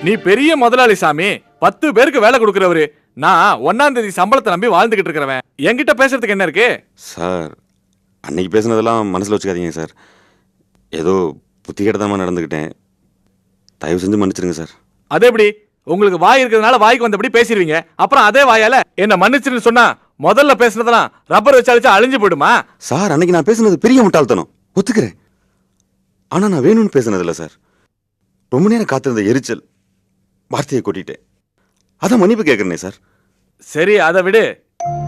நீ பெரிய முதலாளி சாமி, 10 பேருக்கு வேலை கொடுக்கறவரு. நான் 1ஆம் தேதி சம்பளத்தை நம்பி வாழ்ந்துகிட்டு இருக்கிறவன். என்கிட்ட பேசுறதுக்கு என்ன இருக்கு? சார், அன்னைக்கு பேசுனதெல்லாம் மனசில் வச்சுக்காதீங்க சார். ஏதோ புத்திகேட்டதனமாக நடந்துக்கிட்டேன். தயவு செஞ்சு மன்னிச்சிருங்க சார். அது எப்படி? உங்களுக்கு வாய் இருக்கிறதுனால வாய்க்கு வந்தபடி பேசிடுவீங்க. அப்புறம் அதே வாயால என்ன மன்னிச்சிருன்னு சொன்னா முதல்ல பேசுனதெல்லாம் ரப்பர் வச்சு அழிச்சா அழிஞ்சு போயிடுமா? சார், அன்னைக்கு நான் பேசுனது பெரிய முட்டாள்தனம், ஒத்துக்கிறேன். ஆனால் நான் வேணும்னு பேசுனதில்ல சார். ரொம்ப நேரம் காத்திருந்த எரிச்சல் வார்த்தையை கொட்டிட்டேன். அதான் மன்னிப்பு கேட்குறேனே சார். சரி, அதை விடு.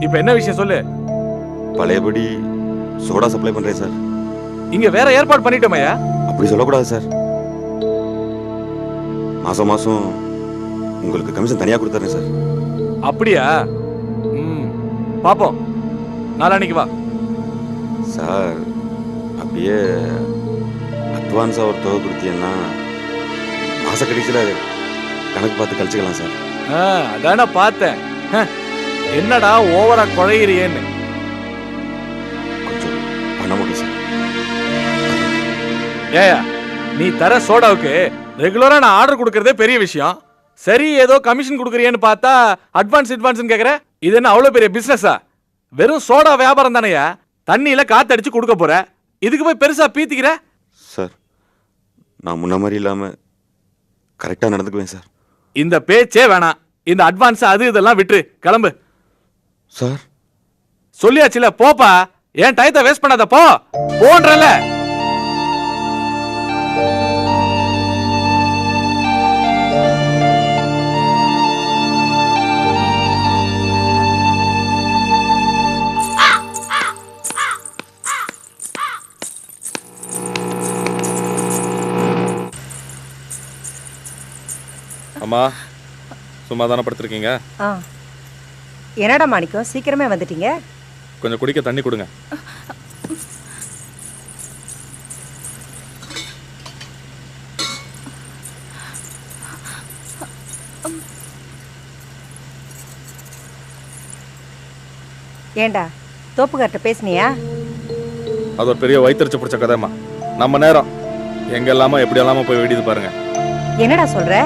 இப்ப என்ன விஷயம் சொல்லு. பழையபடி சோடா சப்ளை பண்றேன் சார். இங்க வேற ஏற்பாடு பண்ணிட்டோமையா? அப்படி சொல்லக்கூடாது சார். மாசம் மாசம் உங்களுக்கு கமிஷன் தனியா கொடுத்துறேன் சார். அப்படியா? பாப்போம், நாளைக்கு வா சார். அப்படியே அட்வான்ஸா ஒரு தொகை கொடுத்தீங்கன்னா மாச கடைசியில் கணக்கு பார்த்து கழிச்சுக்கலாம் சார். அதான பார்த்தேன். என்னடா ஓவரா குழையிறியேன்னு. கொஞ்சம் பண்ண முடியும் சார். ஏயா, நீ தர சோடாவுக்கு ரெகுலரா நான் ஆர்டர் கொடுக்கறதே பெரிய விஷயம். சரி, ஏதோ கமிஷன் கொடுக்குறியேன்னு பார்த்தா அட்வான்ஸ் கேக்குற. இது என்ன அவ்வளவு பெரிய பிசினஸா? வெறும் சோடா வியாபாரம் தானையா? தண்ணியில காத்தடிச்சு கொடுக்க போற, இதுக்கு போய் பெருசா பீத்திக்கிற? சார், நான் முன்ன மாதிரி இல்லாம கரெக்டா நடந்துக்குவேன் சார். இந்த பேச்சே வேணாம். இந்த அட்வான்ஸ் அது இதெல்லாம் விட்டு கிளம்பு சார். சொல்லியாச்சுல, போப்பா. ஏன் டயத்தை வேஸ்ட் பண்ணாத, போ போன்றல. அம்மா, சும்மா தானே படுத்துருக்கீங்க? என்னடா மாணிக்கம், சீக்கிரமே வந்துட்டீங்க. கொஞ்சம் குடிக்க தண்ணி கொடுங்க. ஏண்டா, தோப்புக்கார்ட்ட பேசுனியா? அது ஒரு பெரிய வயிற்றுச்சு பிடிச்ச கதைமா. நம்ம நேரம் எங்க எல்லாமோ எப்படி எல்லாமோ போய் வெடிது பாருங்க. என்னடா சொல்ற?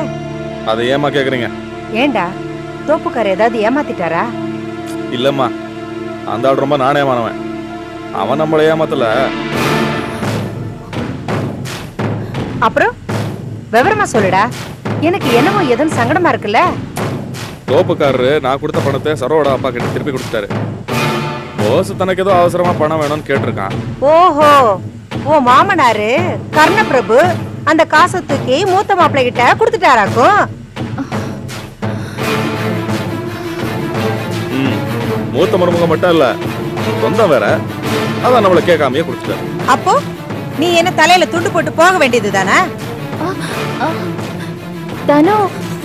அதை ஏமா கேக்குறீங்க? ஏண்டா, தோப்புக்கார ஏதாவது ஏமாத்திட்டாரா? இல்லம்மா, அந்த ஆள் ரொம்ப நாணயமானவன். அவன் நம்மளை ஏமாத்தல. அப்புறம் விவரமா சொல்லுடா. எனக்கு என்னமோ எதுவும் சங்கடமா இருக்குல்ல. தோப்புக்காரரு நான் கொடுத்த பணத்தை சரோட அப்பா கிட்ட திருப்பி கொடுத்துட்டாரு. போஸ் தனக்கு ஏதோ அவசரமா பணம் வேணும்னு கேட்டிருக்கான். ஓஹோ, ஓ மாமனாரு கர்ணபிரபு அந்த காசை தூக்கி மூத்த மாப்பிள்ளை கிட்ட கொடுத்துட்டாராக்கும். மூத்த மருமக மட்டும் இல்ல, சொந்தம் வேற. அதான் நம்மள கேட்காமையே கொடுத்துட்டாரு. அப்போ நீ என்ன தலையில துண்டு போட்டு போக வேண்டியது தானே? தனோ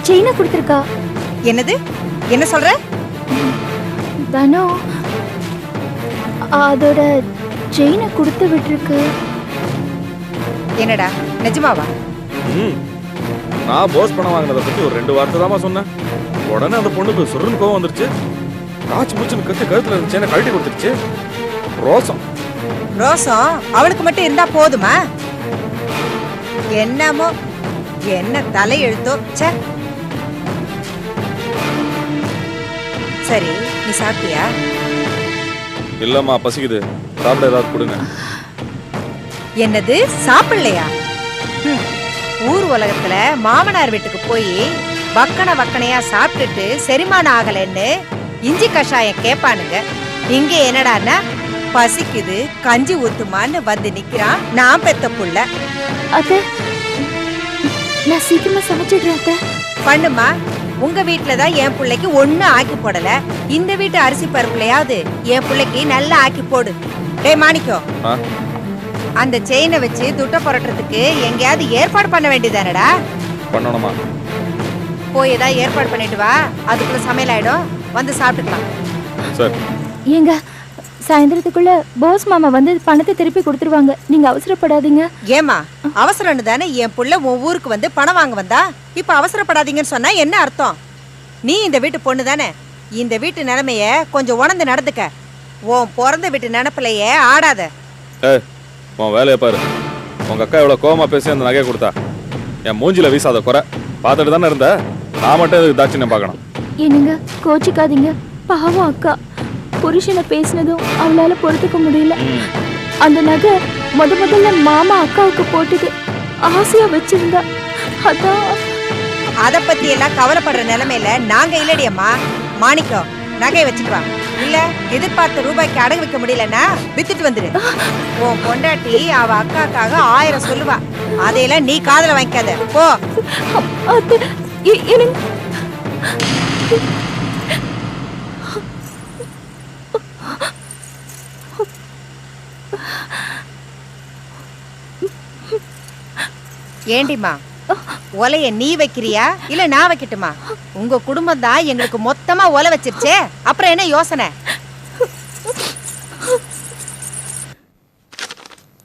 செயினை கொடுத்துருக்கா. என்னது? என்ன சொல்ற? தனோ அதோட செயினை கொடுத்து விட்டுருக்கு. என்னடா, நிஜமாவா? நான் போஸ் பணம் வாங்கினதை பத்தி ஒரு 2 வார்த்தை தாமா சொன்னேன். உடனே அந்த பொண்ணுக்கு சுருன்னு கோவம் வந்துருச்சு. காய்ச்சி மூச்சுன்னு கத்து கழுத்துல இருந்துச்சு, கழட்டி கொடுத்துருச்சு. ரோசம் அவளுக்கு மட்டும் இருந்தா போதுமா? என்னமோ என்ன தலையெழுத்தோ. சரி, நீ சாப்பிட்டியா? இல்லம்மா, பசிக்குது. சாப்பிட ஏதாவது கொடுங்க. என்னது, சாப்பிடலையா? ஊர் உலகத்துல மாமனார் வீட்டுக்கு போய் வக்கனையா சாப்பிட்டுட்டு செரிமானம் ஆகலன்னு இஞ்சி கஷாயம் கேப்பானுங்க. இங்க என்னடான்னா, பசிக்குது கஞ்சி ஊத்துமான்னு வந்து நிக்கிறான் நான் பெத்த புள்ள. அத்தை, நான் சீக்கிரமா சமைச்சிடுறேன் அத்தை. பண்ணுமா, உங்க வீட்டுலதான் என் பிள்ளைக்கு ஒண்ணு ஆக்கி போடல. இந்த வீட்டு அரிசி பருப்புலையாவது என் பிள்ளைக்கு நல்லா ஆக்கி போடு. டேய் மாணிக்கம், அந்த செயினை வச்சு துட்ட புரட்டுறதுக்கு எங்கேயாவது ஏற்பாடு பண்ண வேண்டியதானடா? பண்ணணுமா? போய் ஏதாவது ஏற்பாடு பண்ணிட்டு வா, அதுக்குள்ள சமையல் ஆயிடும், வந்து சாப்பிட்டுக்கலாம். சரி. ஏங்க, சாயந்தரத்துக்குள்ள பாஸ் மாமா வந்து பணத்தை திருப்பி கொடுத்துருவாங்க. நீங்க அவசரப்படாதீங்க. ஏமா, அவசரம்னு தானே என் புள்ள உன் ஊருக்கு வந்து பணம் வாங்க வந்தா? இப்ப அவசரப்படாதீங்கன்னு சொன்னா என்ன அர்த்தம்? நீ இந்த வீட்டு பொண்ணு தானே. இந்த வீட்டு நிலைமைய கொஞ்சம் உணர்ந்து நடந்துக்க. உன் பிறந்த வீட்டு நினைப்பிலேயே ஆடாத. உன் வேலையை பாரு. உங்க அக்கா எவ்வளவு கோவமா பேசி அந்த நகையை கொடுத்தா. என் மூஞ்சில வீசாத குறை. பார்த்துட்டு தானே இருந்த, நான் மட்டும் இதுக்கு தாட்சியம் பார்க்கணும். என்னங்க கோச்சிக்காதீங்க, பாவம் அக்கா. புருஷனை பேசினதும் அவளால பொறுத்துக்க முடியல. அந்த நகை முதல்ல மாமா அக்காவுக்கு போட்டுது, ஆசையா வச்சிருந்தா. அதான் அத பத்தி எல்லாம் கவலைப்படுற நிலைமையில நாங்க இல்லடி அம்மா. மாணிக்கம் நகையை வச்சுக்குவா. இல்ல எதிர்பார்த்த ரூபாய்க்கு அடகு வைக்க முடியலன்னா வித்துட்டு வந்துரு. உன் பொண்டாட்டி அவ அக்காக்காக 1000 சொல்லுவா. அதையெல்லாம் நீ காதுல வாங்கிக்காத போ. அது எனக்கு ஏண்டிமா ஒலைய நீ வைக்கிறியா இல்ல நான் வைக்கட்டுமா? உங்க குடும்பம் தான் எங்களுக்கு மொத்தமா ஒலை வச்சிருச்சே, அப்புறம் என்ன யோசனை?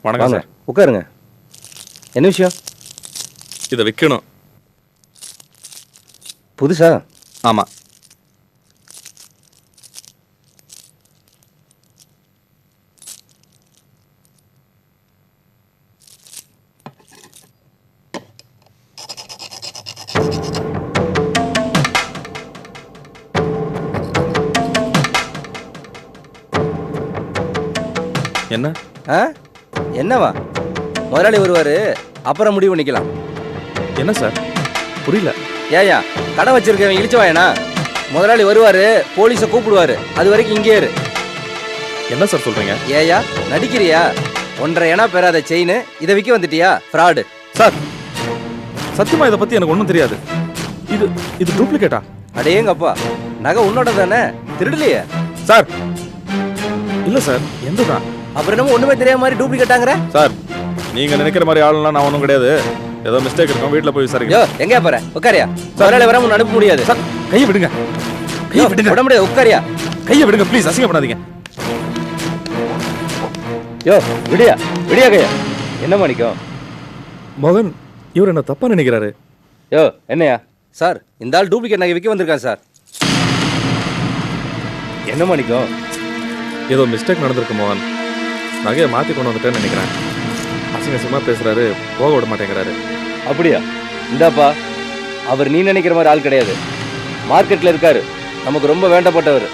வணக்கம் சார். உட்காருங்க. என்ன விஷயம்? இதை விற்கணும். புதுசா? ஆமா. என்ன என்னவா? முதலாளி வருவாரு, அப்புறம் முடிவு பண்ணிக்கலாம். என்ன சார் புரியல? ஏயா கடை வச்சிருக்கவன் இழிச்சவாயனா? முதலாளி வருவாரு, போலீஸை கூப்பிடுவாரு, அது வரைக்கும் இங்கே இரு. என்ன சார் சொல்றீங்க? ஏயா நடிக்கிறியா? 1.5 பெறாத செயின் இதை விற்க வந்துட்டியா? ஃப்ராடு. சார் சத்தியமா இதை பத்தி எனக்கு ஒன்றும் தெரியாது. இது டூப்ளிகேட்டா? அடேங்கப்பா, நகை உன்னோட தானே, திருடலையே? சார் இல்ல சார், எந்ததான்? அப்புறம் என்னமோ ஒண்ணுமே தெரியாத மாதிரி டூப்ளிகேட்டாங்கற? சார் நீங்க நினைக்கிற மாதிரி ஆளுலாம் நான் ஒன்றும் கிடையாது. ஏதோ மிஸ்டேக் இருக்கும், வீட்டில் போய் விசாரிங்க. யோ எங்க போற? உட்காரியா. முதலாளி வராம அனுப்ப முடியாது. சார் கையை விடுங்க, கையை விடுங்க. விட முடியாது, உட்காரியா. கையை விடுங்க ப்ளீஸ், அசிங்கப்படாதீங்க. யோ விடியா விடியா கையா. என்ன மாணிக்கம்? மோகன் இவர் என்ன தப்பா நினைக்கிறாரு. யோ என்னையா? சார் இந்த ஆள் டூப்ளிகேட் நகை விற்க வந்திருக்கான் சார். என்ன மாணிக்கம்? ஏதோ மிஸ்டேக் நடந்திருக்கு மோகன். நகையை மாற்றி கொண்டு வந்துட்டேன்னு நினைக்கிறேன். அசிங்கமா பேசுறாரு, போக விட மாட்டேங்கிறாரு. அப்படியா? இந்தாப்பா, அவர் நீ நினைக்கிற மாதிரி ஆள் கிடையாது. மார்க்கெட்ல இருக்காரு, நமக்கு ரொம்ப வேண்டப்பட்டவர்.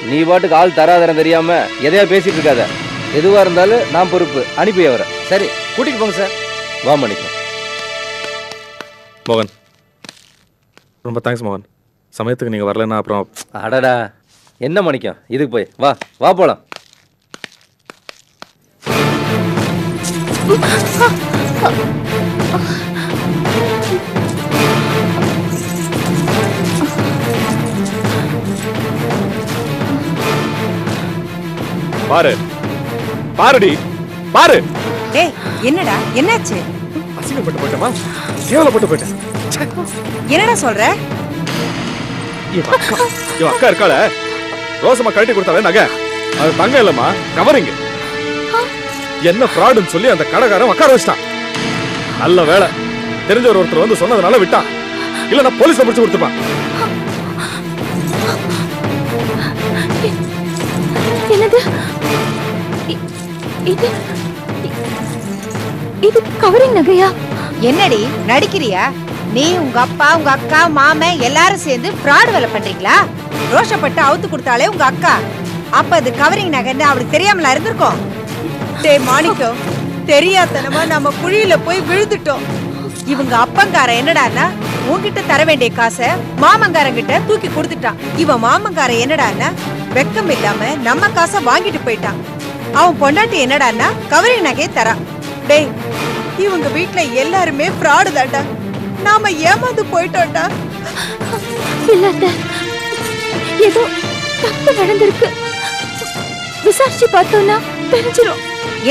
நீ பாட்டுக்கு ஆள் தராதரம் தெரியாம எதையா பேசிட்டு இருக்காத. எதுவா இருந்தாலும் நான் பொறுப்பு. அனுப்பி அவரை. சரி கூட்டிட்டு போங்க சார். வா மாணிக்கம். மோகன் ரொம்ப தேங்க்ஸ் மோகன். சமயத்துக்கு நீங்க வரலன்னா அப்புறம். அடடா என்ன மாணிக்கம், இதுக்கு போய் வா வா போலாம். பாரு பாருடி பாரு. டேய் என்னடா என்னாச்சு? அசிங்கப்பட்டு போயிட்டமா? கேவலப்பட்டு போயிட்டேன். என்னடா சொல்ற? இவ அக்கா இருக்காள, ரோசமா கழட்டி கொடுத்தாலே நகை, அது தங்க இல்லம்மா, கவரிங்க. என்ன ஃப்ராடுன்னு சொல்லி அந்த கடைக்காரன் உட்கார வச்சிட்டான். நல்ல வேலை தெரிஞ்ச ஒருத்தர் வந்து சொன்னதுனால விட்டான், இல்லன்னா போலீஸ்ல பிடிச்சு கொடுத்துப்பான். என்னது? இது கவரிங் நகையா? என்னடி நடிக்கிறியா? நீ உங்க அப்பா உங்க அக்கா மாமன் எல்லாரும் சேர்ந்து ஃப்ராட் வேலை பண்றீங்களா? ரோஷப்பட்டு அவுத்து கொடுத்தாலே உங்க அக்கா, அப்ப அது கவரிங் நகைன்னு அவளுக்கு தெரியாமலா இருந்திருக்கும்? டேய் மாணிக்கம், தெரியாதனமா நம்ம குழியில போய் விழுந்துட்டோம். இவங்க அப்பங்கார என்னடான்னா உன்கிட்ட தர வேண்டிய காசை மாமங்காரங்கிட்ட தூக்கி கொடுத்துட்டான். இவன் மாமங்கார என்னடான்னா வெக்கம் இல்லாம நம்ம காசை வாங்கிட்டு போயிட்டான். அவன் பொண்டாட்டி என்னடான்னா கவரிங் நகையை தரான். டேய் இவங்க வீட்டுல எல்லாருமே ஃப்ராடு தாண்டா. நாம ஏமாந்து போயிட்டோம்டா. இல்லாத ஏதோ தப்பு நடந்திருக்கு. விசாரிச்சு பார்த்தோம்னா தெரிஞ்சிரும்.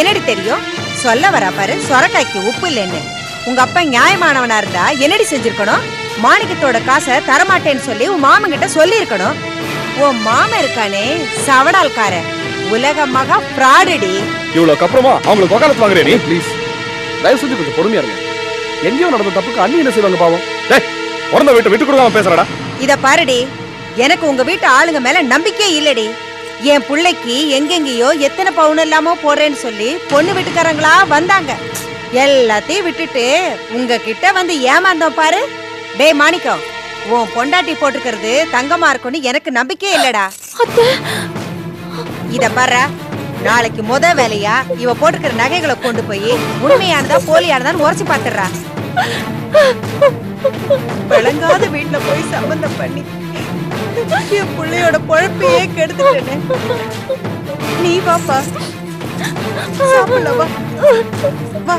என்னடி தெரியும்? சொல்ல வரா பாரு, சொரக்காய்க்கு உப்பு இல்லைன்னு. உங்க அப்பா நியாயமானவனா இருந்தா என்னடி செஞ்சிருக்கணும்? மாணிக்கத்தோட காசை தரமாட்டேன்னு சொல்லி உன் மாமன் கிட்ட சொல்லி இருக்கணும். உன் மாமன் இருக்கானே சவடால்கார, உலக மகா ஃப்ராடுடி. இவ்வளவுக்கு அப்புறமா அவங்களுக்கு வக்காலத்து வாங்குறே நீ? ப்ளீஸ் தயவு செஞ்சு கொஞ்சம் பொறுமையா இருங்க. எங்கேயோ நடந்த தப்புக்கு அண்ணி என்ன செய்வாங்க பாவம். டேய் பிறந்த வீட்டை விட்டு கொடுக்காம பேசுறடா. இத பாருடி, எனக்கு உங்க வீட்டு ஆளுங்க மேல நம்பிக்கையே இல்லடி. என் பிள்ளைக்கு எங்கெங்கயோ எத்தனை பவுன் இல்லாமோ போடுறேன்னு சொல்லி பொண்ணு வீட்டுக்காரங்களா வந்தாங்க. எல்லாத்தையும் விட்டுட்டு உங்ககிட்ட வந்து ஏமாந்தோம் பாரு. டேய் மாணிக்கம், உன் பொண்டாட்டி போட்டுக்கிறது தங்கமா இருக்கும்னு எனக்கு நம்பிக்கையே இல்லடா. இத பாரு, நாளைக்கு வேலையா இவ போட்டுக்கிற நகைகளை கொண்டு போய் உண்மையானதா போலியானதான்னு உரைச்சு பாத்துடுறா. விளங்காத வீட்டுல போய் சம்பந்தம் பண்ணி என் பிள்ளையோட பொழப்பையே கெடுத்துட்டேனே. நீ வாப்பா, சாப்பிடல வா. வா.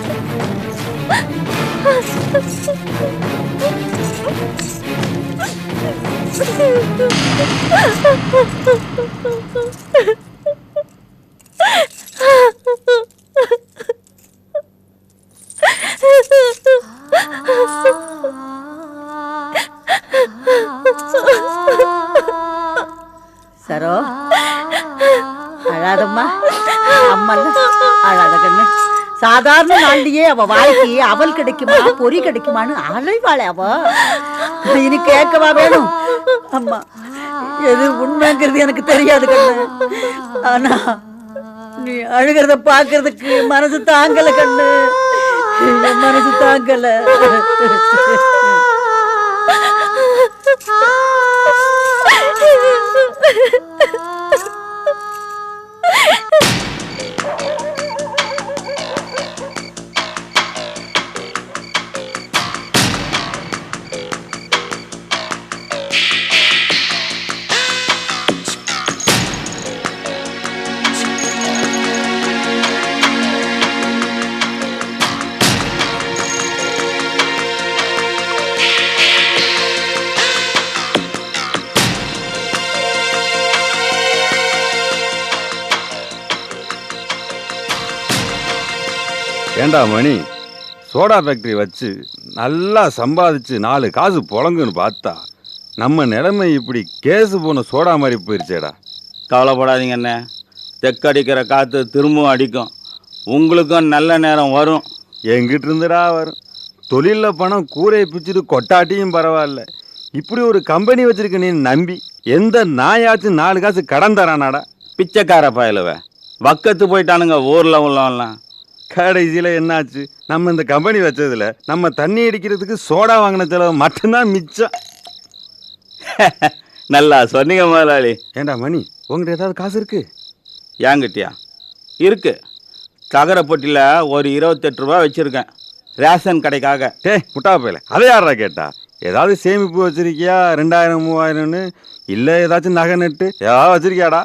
சரோ, அழாதம்மா. அம்மா அழாத கண்ணு. சாதாரண நாள்லயே அவ வாய்க்கு அவல் கிடைக்குமா பொறி கிடைக்குமான்னு அலைவாளே அவ. இனி கேட்கவா வேணும்? அம்மா, எது உண்மைங்கிறது எனக்கு தெரியாது கண்ணு. ஆனா நீ அழுகிறத பாக்குறதுக்கு மனசு தாங்கல கண்ணு, மனசு தாங்கல. ஏண்டா மணி, சோடா ஃபேக்டரி வச்சு நல்லா சம்பாதிச்சு 4 காசு புழங்குன்னு பார்த்தா நம்ம நிலைமை இப்படி கேஸு போன சோடா மாதிரி போயிருச்சேடா. கவலைப்படாதீங்க அண்ணே, தெக்கடிக்கிற காற்று திரும்பவும் அடிக்கும். உங்களுக்கும் நல்ல நேரம் வரும். எங்கிட்ட இருந்துடா வரும்? தொழிலில் பணம் கூரையை பிச்சுட்டு கொட்டாட்டியும் பரவாயில்ல, இப்படி ஒரு கம்பெனி வச்சிருக்க நீ நம்பி எந்த நாயாச்சும் 4 காசு கடன் தரானாடா? பிச்சைக்கார பயலுவ வக்கத்து போயிட்டானுங்க ஊரில் உள்ளவன்லாம். கடைசியில் என்னாச்சு? நம்ம இந்த கம்பெனி வச்சதுல நம்ம தண்ணி அடிக்கிறதுக்கு சோடா வாங்கின செலவு மட்டும்தான் மிச்சம். நல்லா சொன்னீங்க முதலாளி. ஏண்டா மணி, உங்கள்கிட்ட ஏதாவது காசு இருக்கு? ஏங்கிட்டியா? இருக்கு. தகர பொட்டியில் ஒரு 28 ரூபா வச்சுருக்கேன், ரேஷன் கடைக்காக. முட்டா போயில அதை யாரா கேட்டா? ஏதாவது சேமிப்பு வச்சிருக்கியா? 2000 3000ன்னு இல்லை ஏதாச்சும் நகை நட்டு ஏதாவது வச்சிருக்கியாடா?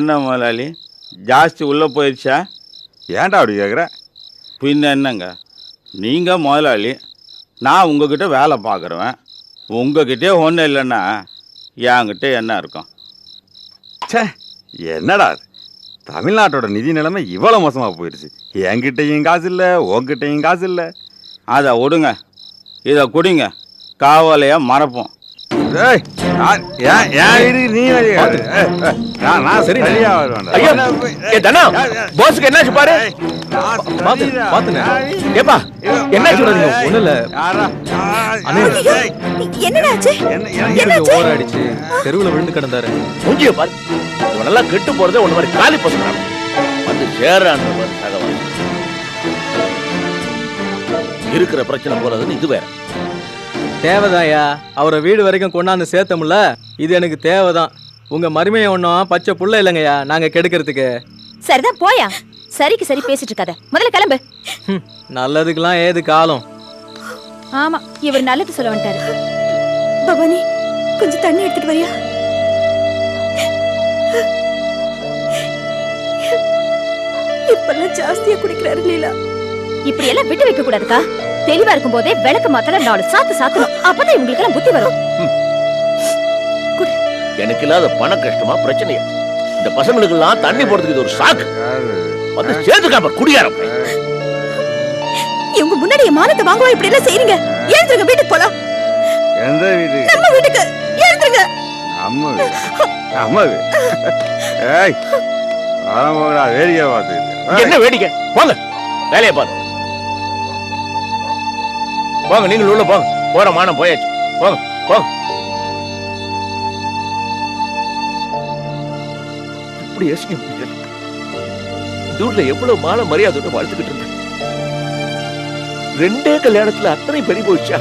என்ன முதலாளி, ஜாஸ்தி உள்ளே போயிடுச்சா? ஏன்டா அப்படி கேட்குற? பின்ன என்னங்க, நீங்கள் முதலாளி, நான் உங்ககிட்ட வேலை பார்க்குறேன். உங்ககிட்டே ஒன்றும் இல்லைன்னா என்கிட்ட என்ன இருக்கும்? சே, என்னடா தமிழ்நாட்டோட நிதி நிலைமை இவ்வளோ மோசமாக போயிடுச்சு. என்கிட்டையும் காசு இல்லை, உங்ககிட்டையும் காசு இல்லை. அதை விடுங்க, இதை குடிங்க, காவலையாக மறப்போம். என்னாச்சு பாரு. ஓராடிச்சு தெருவுல விழுந்து கிடந்தாரு. மூஞ்சிய பாரு, இவனெல்லாம் கெட்டு போறதே ஒண்ணு மாதிரி காலி பசங்க வந்து சேரான். இருக்கிற பிரச்சனை போறதுன்னு இது வேற. தேவைதான்யா, அவரை வீடு வரைக்கும் கொண்டாந்து சேர்த்தமுல்ல, இது எனக்கு தேவைதான். உங்க மருமையை ஒன்றும் பச்சை புள்ள இல்லைங்கய்யா நாங்க கெடுக்கிறதுக்கு. சரிதான் போயா, சரிக்கு சரி பேசிட்டு இருக்காத, முதல்ல கிளம்பு. நல்லதுக்கெல்லாம் ஏது காலம். ஆமா, இவர் நல்லது சொல்ல வந்துட்டாரு. பவானி, கொஞ்சம் தண்ணி எடுத்துட்டு வரியா? இப்பெல்லாம் ஜாஸ்தியா குடிக்கிறாரு லீலா. இப்படி எல்லாம் விட்டு வைக்க கூடாதுக்கா. தெளிவா இருக்கும் போதே விளக்கு மாத்தல 4 சாத்து சாத்தணும், அப்பதான் இவங்களுக்கு எல்லாம் புத்தி வரும். எனக்கு இல்லாத பண கஷ்டமா பிரச்சனையா? இந்த பசங்களுக்கு எல்லாம் தண்ணி போடுறதுக்கு இது ஒரு சாக்கு. வந்து சேர்த்துக்காம குடியாரம். இவங்க முன்னாடி மானத்தை வாங்குவா இப்படி எல்லாம் செய்றீங்க. எழுந்துருங்க, வீட்டுக்கு போலாம். எந்த வீட்டுக்கு? நம்ம வீட்டுக்கு. எழுந்துருங்க. அம்மா வீடு. அம்மா வீடு. ஏய், ஆரம்படா வேடிக்கை பார்த்து. என்ன வேடிக்கை? போங்க, வேலையை பாரு. போங்க, நீங்கள் உள்ள போங்க. போற மானம் போயாச்சு. போங்க போங்க. இப்படி யோசிக்க முடியல. இந்த ஊர்ல எவ்வளவு மான மரியாதையோட வாழ்த்துக்கிட்டு இருந்தேன். 2 கல்யாணத்துல அத்தனை பெரிய போயிடுச்சு.